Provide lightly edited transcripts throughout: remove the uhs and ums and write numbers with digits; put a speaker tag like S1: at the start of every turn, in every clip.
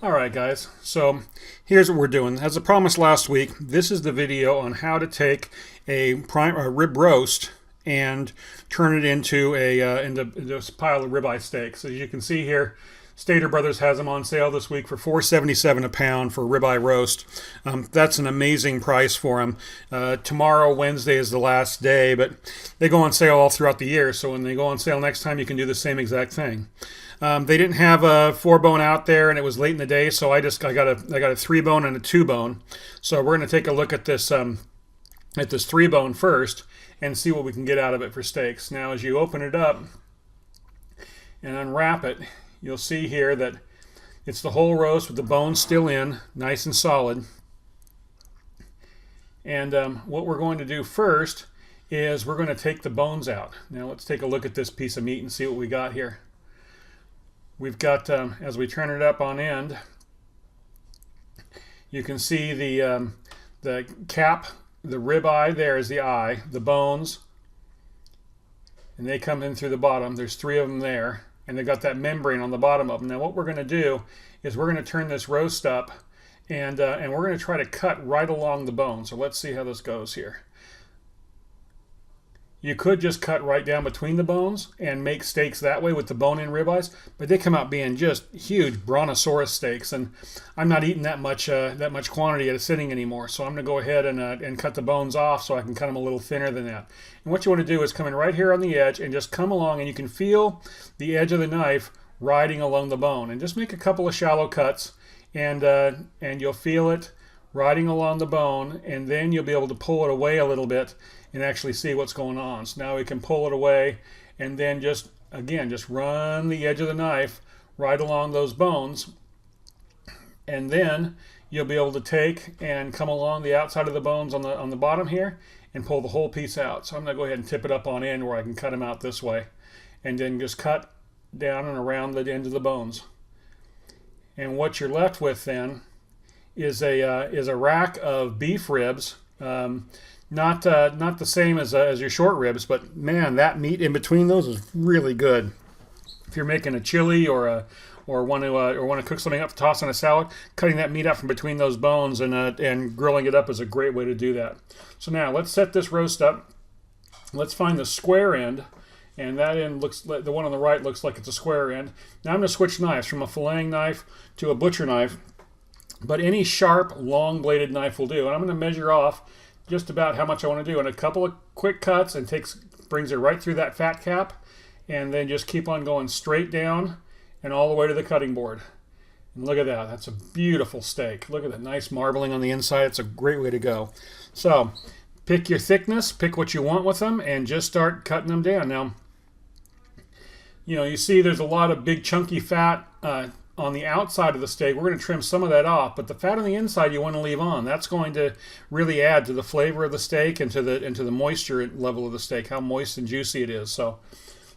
S1: All right, guys, so here's what we're doing. As I promised last week, this is the video on how to take a rib roast and turn it into into this pile of ribeye steaks. As you can see here, Stater Brothers has them on sale this week for $4.77 a pound for ribeye roast. That's an amazing price for them. Tomorrow, Wednesday, is the last day, but they go on sale all throughout the year. So when they go on sale next time, you can do the same exact thing. They didn't have a 4-bone out there, and it was late in the day, so I got a 3-bone and a 2-bone. So we're going to take a look at this 3-bone first and see what we can get out of it for steaks. Now, as you open it up and unwrap it, you'll see here that it's the whole roast with the bones still in, nice and solid. And what we're going to do first is we're going to take the bones out. Now let's take a look at this piece of meat and see what we got here. We've got, as we turn it up on end, you can see the cap, the ribeye. There is the eye, the bones, and they come in through the bottom. There's 3 of them there, and they've got that membrane on the bottom of them. Now what we're going to do is we're going to turn this roast up, and we're going to try to cut right along the bone. So let's see how this goes here. You could just cut right down between the bones and make steaks that way with the bone-in ribeyes, but they come out being just huge brontosaurus steaks, and I'm not eating that much quantity at a sitting anymore. So I'm going to go ahead and cut the bones off so I can cut them a little thinner than that. And what you want to do is come in right here on the edge and just come along, and you can feel the edge of the knife riding along the bone, and just make a couple of shallow cuts, and you'll feel it riding along the bone, and then you'll be able to pull it away a little bit and actually see what's going on. So now we can pull it away, and then just run the edge of the knife right along those bones, and then you'll be able to take and come along the outside of the bones on the bottom here and pull the whole piece out. So I'm going to go ahead and tip it up on end where I can cut them out this way, and then just cut down and around the end of the bones. And what you're left with then is a rack of beef ribs. Not the same as your short ribs, but man, that meat in between those is really good. If you're making a chili or want to cook something up to toss on a salad, cutting that meat out from between those bones and grilling it up is a great way to do that. So now let's set this roast up. Let's find the square end, and that end looks like the one on the right looks like it's a square end. Now I'm going to switch knives from a filleting knife to a butcher knife, but any sharp, long-bladed knife will do. And I'm going to measure off just about how much I want to do, and a couple of quick cuts, and brings it right through that fat cap, and then just keep on going straight down and all the way to the cutting board. And look at that. That's a beautiful steak. Look at that nice marbling on the inside. It's a great way to go. So pick your thickness, pick what you want with them, and just start cutting them down. Now, you see there's a lot of big chunky fat on the outside of the steak. We're going to trim some of that off, but the fat on the inside you want to leave on. That's going to really add to the flavor of the steak and to the moisture level of the steak, how moist and juicy it is. So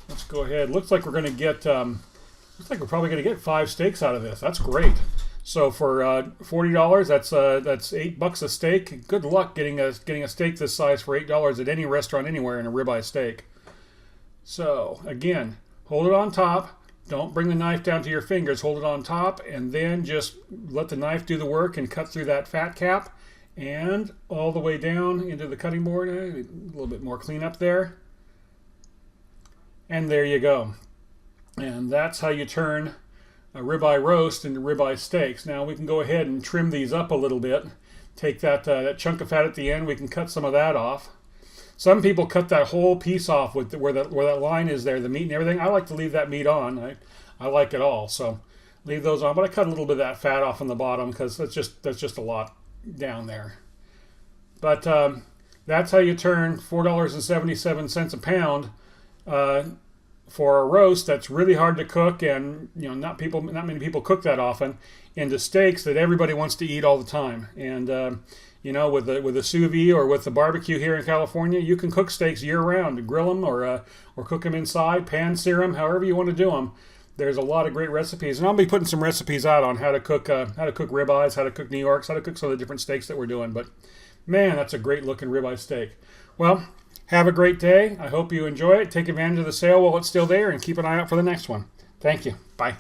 S1: let's go ahead. Looks like we're going to get looks like we're probably going to get 5 steaks out of this. That's great. So for $40, that's $8 a steak. Good luck getting a steak this size for $8 at any restaurant anywhere in a ribeye steak. So again, hold it on top. Don't bring the knife down to your fingers. Hold it on top, and then just let the knife do the work and cut through that fat cap and all the way down into the cutting board. A little bit more cleanup there. And there you go. And that's how you turn a ribeye roast into ribeye steaks. Now we can go ahead and trim these up a little bit. Take that chunk of fat at the end. We can cut some of that off. Some people cut that whole piece off with where that line is there, the meat and everything. I like to leave that meat on. I like it all, so leave those on. But I cut a little bit of that fat off on the bottom because that's just a lot down there. But that's how you turn $4.77 a pound for a roast that's really hard to cook, and not many people cook that often, into steaks that everybody wants to eat all the time. And with the sous vide or with the barbecue here in California, you can cook steaks year-round, grill them or cook them inside, pan sear them, however you want to do them. There's a lot of great recipes, and I'll be putting some recipes out on how to cook ribeyes, how to cook New Yorks, how to cook some of the different steaks that we're doing. But man, that's a great looking ribeye steak. Well, have a great day. I hope you enjoy it. Take advantage of the sale while it's still there, and keep an eye out for the next one. Thank you. Bye.